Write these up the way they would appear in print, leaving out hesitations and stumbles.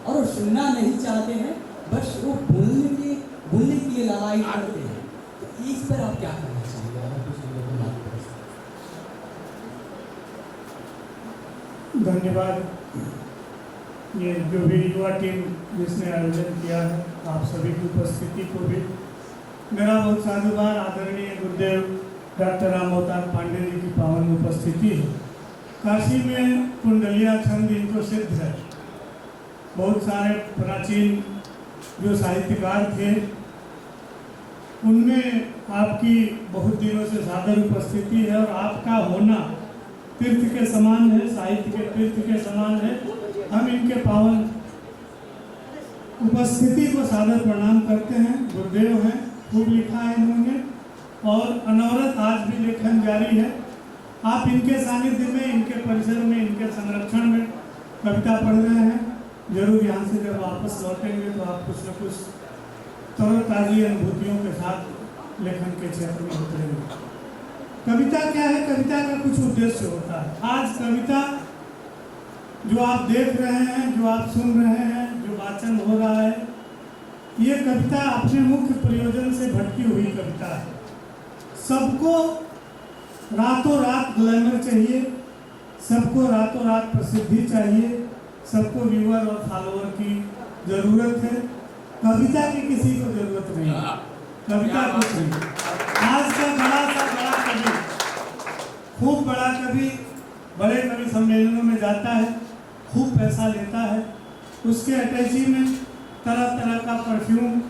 और वो सुनना नहीं चाहते हैं, बस वो बोलने की लड़ाई करते हैं। तो इस पर आप क्या कहना चाहेंगे? अगर कुछ लोगों को बात करें। धन्यवाद। ये जो भी युवा टीम जिसने आयोजन किया है, आप सभी की उपस्थिति को भी मेरा बहुत साधुवाद। आदरणीय गुरुदेव डॉक्टर राम अवतार पांडे जी की पावन उपस्थिति है। काशी में कुंडलिया छंद इनको सिद्ध है। बहुत सारे प्राचीन जो साहित्यकार थे उनमें आपकी बहुत दिनों से सादर उपस्थिति है और आपका होना तीर्थ के समान है, साहित्य के तीर्थ के समान है। हम इनके पावन उपस्थिति को सादर प्रणाम करते हैं। गुरुदेव हैं, खूब लिखा है इन्होंने और अनवरत आज भी लेखन जारी है। आप इनके सानिध्य में, इनके परिसर में, इनके संरक्षण में कविता पढ़ रहे हैं। जरूर यहाँ से जब वापस लौटेंगे तो आप कुछ न कुछ तरोताज़ी अनुभूतियों के साथ लेखन के क्षेत्र में उतरेंगे। कविता क्या है? कविता का कुछ उद्देश्य होता है। आज कविता जो आप देख रहे हैं, जो आप सुन रहे हैं, जो वाचन हो रहा है, ये कविता अपने मुख्य प्रयोजन से भटकी हुई कविता है। सबको रातों रात ग्लैमर चाहिए, सबको रातों रात प्रसिद्धि चाहिए, सबको व्यूअर और फॉलोअर की जरूरत है। कविता की किसी को जरूरत नहीं है। कविता कुछ नहीं। आज का बड़ा कवि, खूब बड़ा कवि बड़े कवि सम्मेलनों में जाता है, खूब पैसा लेता है, उसके अटैची में तरह तरह का परफ्यूम,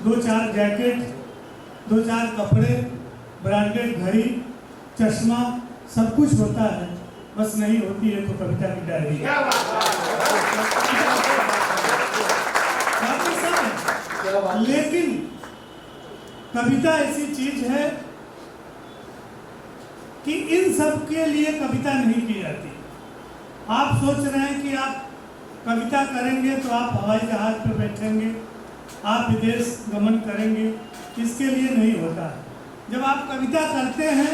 2-4 जैकेट, 2-4 कपड़े, ब्रांडेड घड़ी, चश्मा, सब कुछ होता है, बस नहीं होती है तो कविता की डायरी। लेकिन कविता ऐसी चीज है कि इन सब के लिए कविता नहीं की जाती। आप सोच रहे हैं कि आप कविता करेंगे तो आप हवाई जहाज पर बैठेंगे, आप विदेश गमन करेंगे, इसके लिए नहीं होता। जब आप कविता करते हैं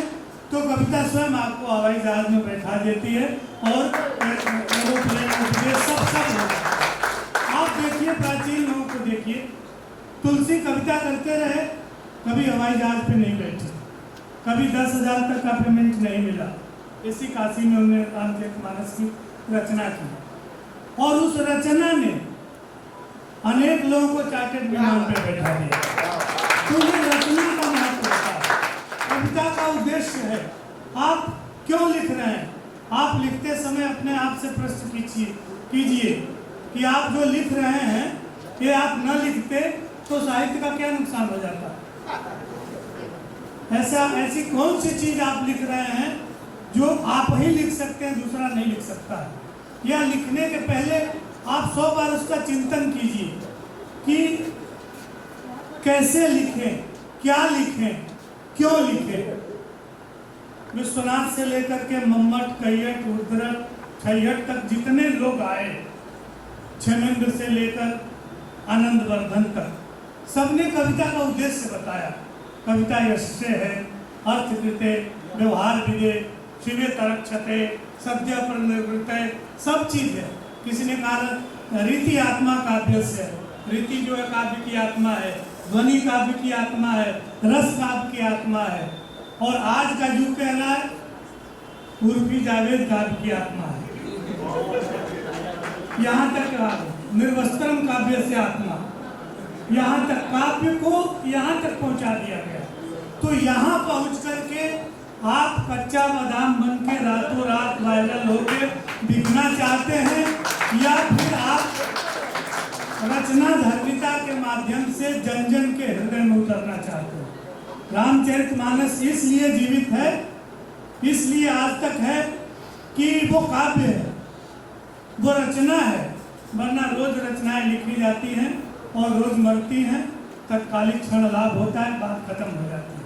तो कविता स्वयं आपको हवाई जहाज में बैठा देती है और एरोप्लेन सब होता है। आप देखिए, प्राचीन लोगों को देखिए, तुलसी कविता करते रहे, कभी हवाई जहाज पे नहीं बैठे, कभी 10,000 तक का पेमेंट नहीं मिला। इसी काशी में उन्होंने रामचरितमानस की रचना की और उस रचना ने अनेक लोगों को चार्टर्ड विमान पे बैठा दिया। तो ये रचना का महत्व होता है। कविता का उद्देश्य है, आप क्यों लिख रहे हैं? आप लिखते समय अपने आप से प्रश्न कीजिए कि आप जो लिख रहे हैं ये आप न लिखते तो साहित्य का क्या नुकसान हो जाता? ऐसी कौन सी चीज आप लिख रहे हैं जो आप ही लिख सकते हैं, दूसरा नहीं लिख सकता है? या लिखने के पहले आप 100 बार उसका चिंतन कीजिए कि कैसे लिखें, क्या लिखें, क्यों लिखें। विश्वनाथ से लेकर के मम्मट, कैयट, उद्रक, छैयट तक जितने लोग आए, क्षेमेंद्र से लेकर आनंदवर्धन तक, सबने कविता का उद्देश्य बताया। कविता यस्य है, अर्थकृते, व्यवहार विदे, शिवे तरक्षते, सद्य प्रनिवृत्ते, सब चीज है। किसी ने कहा रीति आत्मा काव्य से, रीति जो है काव्य की आत्मा है, ध्वनि काव्य की आत्मा है, रस काव्य की आत्मा है। और आज का युग कह रहा है उर्फी जावेद काव्य की आत्मा है। यहाँ तक निर्वस्त्रम काव्य से आत्मा, यहाँ तक काव्य को यहाँ तक पहुँचा दिया गया। तो यहाँ पहुँच करके आप कच्चा बादाम बन के रातों रात वायरल होके दिखना चाहते हैं, या फिर आप रचना धर्मिता के माध्यम से जन जन के हृदय में उतरना चाहते हैं? रामचरितमानस इसलिए जीवित है, इसलिए आज तक है कि वो काव्य है, वो रचना है। वरना रोज रचनाएं लिखी जाती हैं और रोज मरती हैं, तत्कालिक क्षण लाभ होता है, बात खत्म हो जाती है,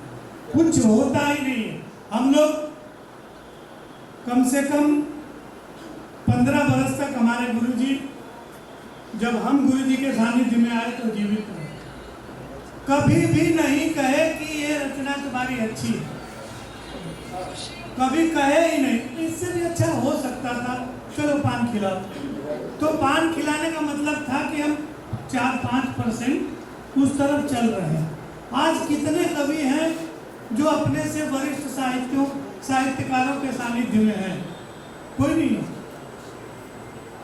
कुछ होता ही नहीं है। हम लोग कम से कम 15 बरस तक हमारे गुरुजी, जब हम गुरुजी के सानिध्य में आए तो जीवित रहे, कभी भी नहीं कहे कि ये रचना तुम्हारी अच्छी है, कभी कहे ही नहीं। इससे भी अच्छा हो सकता था, चलो पान खिलाओ। तो पान खिलाने का मतलब था 4-5% उस तरफ चल रहे हैं। आज कितने कवि हैं जो अपने से वरिष्ठ साहित्यकारों के सानिध्य में हैं? कोई नहीं है।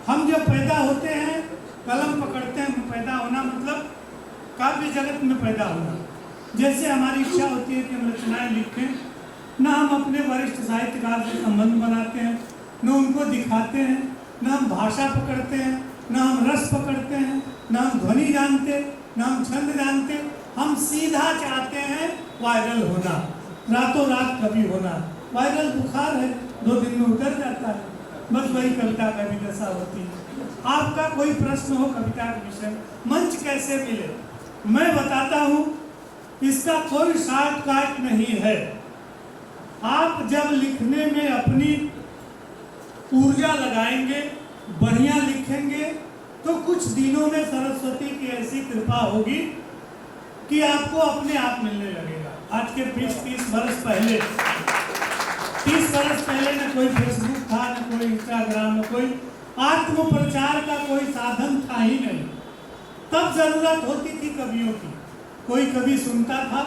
हम जब पैदा होते हैं, कलम पकड़ते हैं, पैदा होना मतलब काव्य जगत में पैदा होना। जैसे हमारी इच्छा होती है कि हम रचनाएं लिखें, ना हम अपने वरिष्ठ साहित्यकार से संबंध बनाते हैं, न उनको दिखाते हैं, न हम भाषा पकड़ते हैं, न हम रस पकड़ते हैं, न हम ध्वनि जानते, न हम छंद जानते। हम सीधा चाहते हैं वायरल होना, रातों रात कवि होना। वायरल बुखार है, 2 दिन में उतर जाता है। बस वही कविता का भी दशा होती है। आपका कोई प्रश्न हो कविता के विषय, मंच कैसे मिले, मैं बताता हूँ। इसका कोई शॉर्टकट नहीं है। आप जब लिखने में अपनी ऊर्जा लगाएंगे, बढ़िया लिखेंगे, तो कुछ दिनों में सरस्वती की ऐसी कृपा होगी कि आपको अपने आप मिलने लगेगा। आज के 20-30 वर्ष पहले, 30 वर्ष पहले न कोई फेसबुक था, न कोई इंस्टाग्राम, न कोई आत्म प्रचार का कोई साधन था ही नहीं। तब जरूरत होती थी कवियों की। कोई कवि सुनता था,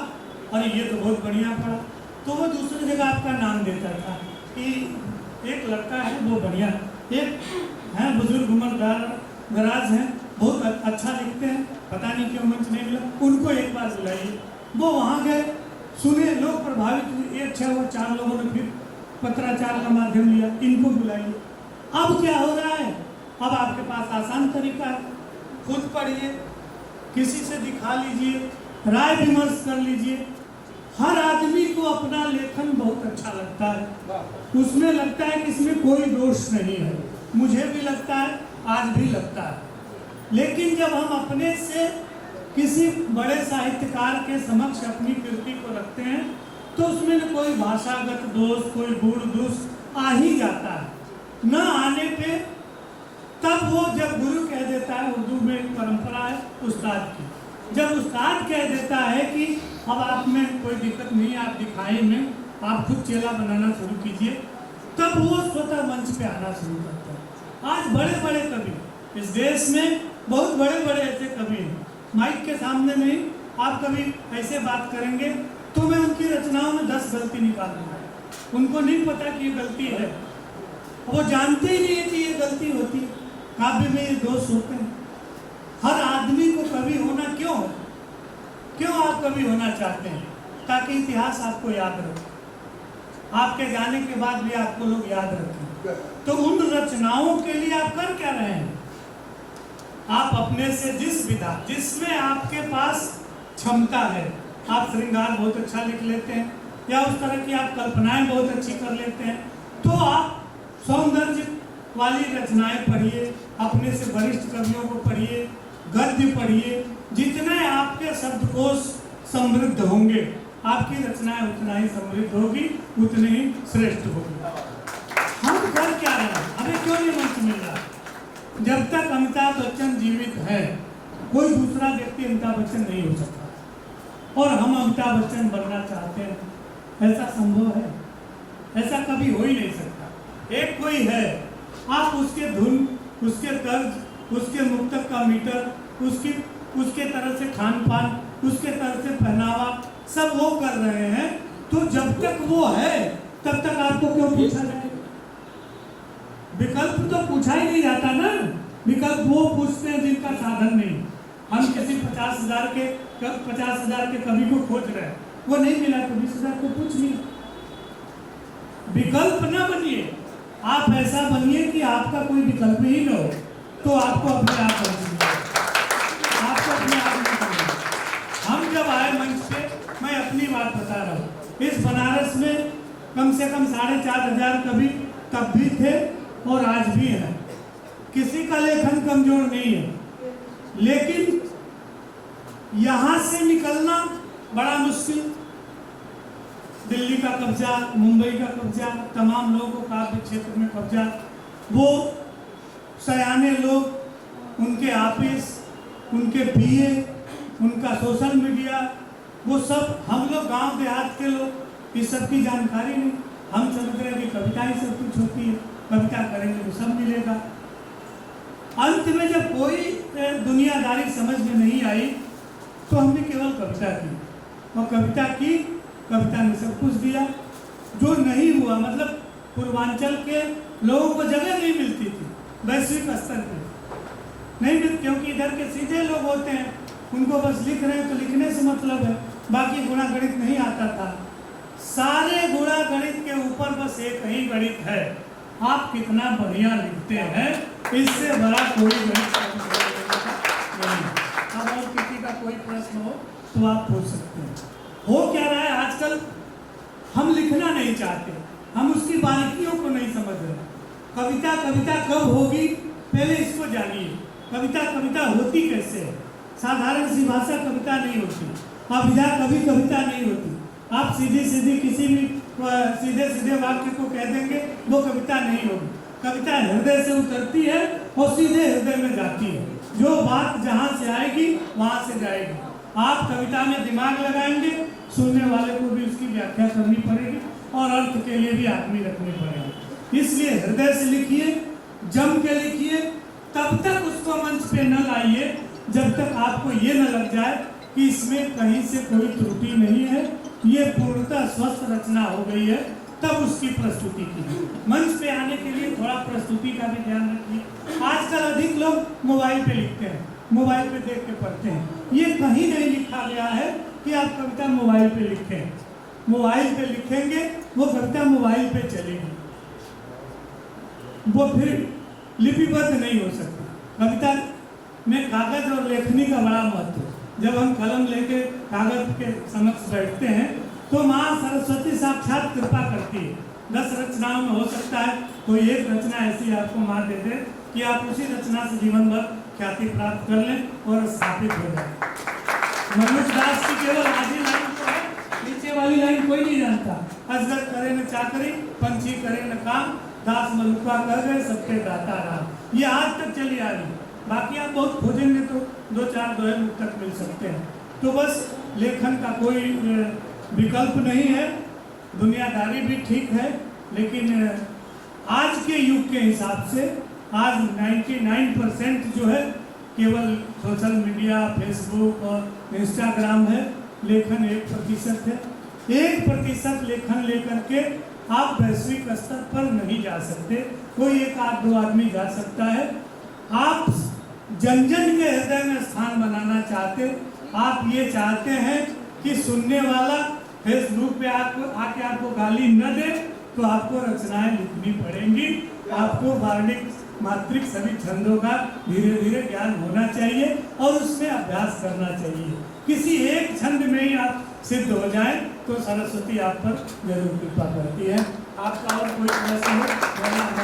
अरे ये तो बहुत बढ़िया पढ़ा, तो वो दूसरी जगह आपका नाम देता था कि एक लड़का है वो बढ़िया, एक है बुजुर्ग उम्रदराज हैं, बहुत अच्छा लिखते हैं, पता नहीं क्यों मंच नहीं मिला, उनको एक बार बुलाइए। वो वहाँ गए, सुने, लोग प्रभावित हुए, अच्छा हुआ, 4 लोगों ने फिर पत्राचार का माध्यम लिया, इनको बुलाइए। अब क्या हो रहा है? अब आपके पास आसान तरीका है, खुद पढ़िए, किसी से दिखा लीजिए, राय विमर्श कर लीजिए। हर आदमी को अपना लेखन बहुत अच्छा लगता है, उसमें लगता है कि इसमें कोई दोष नहीं है। मुझे भी लगता है, आज भी लगता है। लेकिन जब हम अपने से किसी बड़े साहित्यकार के समक्ष अपनी कृति को रखते हैं, तो उसमें न कोई भाषागत दोष, कोई गुण दोष आ ही जाता है। न आने पे तब वो जब गुरु कह देता है, उर्दू में एक परंपरा है उस्ताद की, जब उस्ताद कह देता है कि अब आप में कोई दिक्कत नहीं है, आप दिखाई में आप खुद चेला बनाना शुरू कीजिए, तब वो स्वतः मंच पे आना शुरू करता है। आज बड़े बड़े कवि इस देश में, बहुत बड़े बड़े ऐसे कवि हैं, माइक के सामने नहीं, आप कभी ऐसे बात करेंगे तो मैं उनकी रचनाओं में 10 गलती निकाल दूंगा। उनको नहीं पता कि ये गलती है, वो जानते ही नहीं है कि ये गलती होती है। काव्य में ये दोष होते हैं। हर आदमी को कवि होना क्यों है? क्यों आप कवि होना चाहते हैं? ताकि इतिहास आपको याद रखे, आपके जाने के बाद भी आपको लोग याद रखें। तो उन रचनाओं के लिए आप कर क्या रहे हैं? आप अपने से जिस विधा, जिसमें आपके पास क्षमता है, आप श्रृंगार बहुत अच्छा लिख लेते हैं, या उस तरह की आप कल्पनाएं बहुत अच्छी कर लेते हैं, तो आप सौंदर्य वाली रचनाएं पढ़िए, अपने से वरिष्ठ कवियों को पढ़िए, गद्य पढ़िए। जितने आपके शब्दकोश समृद्ध होंगे, आपकी रचनाएं उतना ही समृद्ध होगी, उतने ही श्रेष्ठ होगी। हम कर क्या रहे हैं? हमें क्यों नहीं मंच मिल रहा? जब तक अमिताभ बच्चन जीवित है, कोई दूसरा व्यक्ति अमिताभ बच्चन नहीं हो सकता, और हम अमिताभ बच्चन बनना चाहते हैं। ऐसा संभव है? ऐसा कभी हो ही नहीं सकता। एक कोई है, आप उसके धुन, उसके तर्ज, उसके मुक्तक का मीटर, उसके तरह से खान पान, उसके तरह से पहनावा, सब वो कर रहे हैं, तो जब तक वो है तब तक आपको क्यों पूछा जाए? विकल्प तो पूछा ही नहीं जाता ना। विकल्प वो पूछते हैं जिनका साधन नहीं। हम किसी 50,000 के कवि को खोज रहे हैं, वो नहीं मिला तो 20,000 को पूछ लिया। विकल्प ना बनिए, आप ऐसा बनिए कि आपका कोई विकल्प ही न हो, तो आपको अपने आप बन, आपको अपने आप नहीं। हम जब आए मंच पे, मैं अपनी बात बता रहा हूँ, इस बनारस में कम से कम 4,500 कवि तब भी थे और आज भी हैं। किसी का लेखन कमजोर नहीं है, लेकिन यहाँ से निकलना बड़ा मुश्किल। दिल्ली का कब्जा, मुंबई का कब्जा, तमाम लोगों का काव्य क्षेत्र में कब्जा, वो सयाने लोग, उनके ऑफिस, उनके पीए, उनका सोशल मीडिया, वो सब, हम लोग गांव देहात के लोग, इस सब की जानकारी नहीं। हम समझ रहे हैं कि कविता ही सब कुछ होती है, कविता करेंगे तो सब मिलेगा। अंत में जब कोई दुनियादारी समझ में नहीं आई तो हमने केवल कविता की, और कविता ने सब कुछ दिया। जो नहीं हुआ, मतलब पूर्वांचल के लोगों को जगह नहीं मिलती थी वैश्विक स्तर पे, नहीं मिलती, क्योंकि इधर के सीधे लोग होते हैं, उनको बस लिख रहे हैं तो लिखने से मतलब है, बाकी गुणा गणित नहीं आता था। सारे गुणा गणित के ऊपर बस एक ही गणित है, आप कितना बढ़िया लिखते हैं, इससे बड़ा कोई गणित नहीं। अब और किसी का कोई प्रश्न हो तो आप पूछ सकते हैं। हो क्या रहा है आजकल, हम लिखना नहीं चाहते, हम उसकी बारीकियों को नहीं समझ रहे। कविता कब होगी, पहले इसको जानिए। कविता होती कैसे है? साधारण सी भाषा कविता नहीं होती, अभिधा कभी कविता नहीं होती। आप सीधी किसी भी सीधे वाक्य को कह देंगे, वो कविता नहीं होगी। कविता हृदय से उतरती है और सीधे हृदय में जाती है। जो बात जहाँ से आएगी वहाँ से जाएगी। आप कविता में दिमाग लगाएंगे, सुनने वाले को भी उसकी व्याख्या करनी पड़ेगी और अर्थ के लिए भी आदमी रखनी पड़ेगी। इसलिए हृदय से लिखिए, जम के लिखिए, तब तक उसको मंच पे न लाइए जब तक आपको ये न लग जाए कि इसमें कहीं से कोई त्रुटि नहीं है, ये पूर्णतः स्वस्थ रचना हो गई है, तब उसकी प्रस्तुति कीजिए। मंच पे आने के लिए थोड़ा प्रस्तुति का भी ध्यान रखिए। आजकल अधिक लोग मोबाइल पे लिखते हैं, मोबाइल पे देख के पढ़ते हैं। ये कहीं नहीं लिखा गया है कि आप कविता मोबाइल पे लिखें। मोबाइल पे लिखेंगे वो कविता मोबाइल पे चलेगी, वो फिर लिपिबद्ध नहीं हो सकती। कविता में कागज और लेखनी का बड़ा महत्व है। जब हम कलम लेके कागज के समक्ष बैठते हैं तो माँ सरस्वती साक्षात कृपा करती है। 10 रचनाओं में हो सकता है कोई एक रचना ऐसी आपको माँ दे दे कि आप उसी रचना से जीवन भर ख्याति प्राप्त कर लें और स्थापित हो जाए। मनोज दास की केवल आधी लाइन तो है, नीचे वाली लाइन कोई नहीं जानता। अजगर करे न चाकरी, पंछी करे न काम, दास मलुका कर गए सबके दाता राम। ये आज तक चली आ रही। बाकी आप बहुत खोजेंगे तो 2-4 दोहे मुख तक मिल सकते हैं। तो बस लेखन का कोई विकल्प नहीं है, दुनियादारी भी ठीक है, लेकिन आज के युग के हिसाब से आज 99% जो है केवल सोशल मीडिया, फेसबुक और इंस्टाग्राम है। लेखन 1% है। 1% लेखन लेकर के आप वैश्विक स्तर पर नहीं जा सकते। कोई 1-2 आदमी जा सकता है। आप जन जन के हृदय में स्थान बनाना चाहते, आप ये चाहते हैं कि सुनने वाला फेसबुक पे आके आपको गाली न दे, तो आपको रचनाएं लिखनी पड़ेंगी। आपको वार्णिक, मात्रिक सभी छंदों का धीरे धीरे ज्ञान होना चाहिए और उसमें अभ्यास करना चाहिए। किसी एक छंद में ही आप सिद्ध हो जाएं तो सरस्वती आप पर जरूर कृपा करती है। आपका और कोई प्रश्न हो?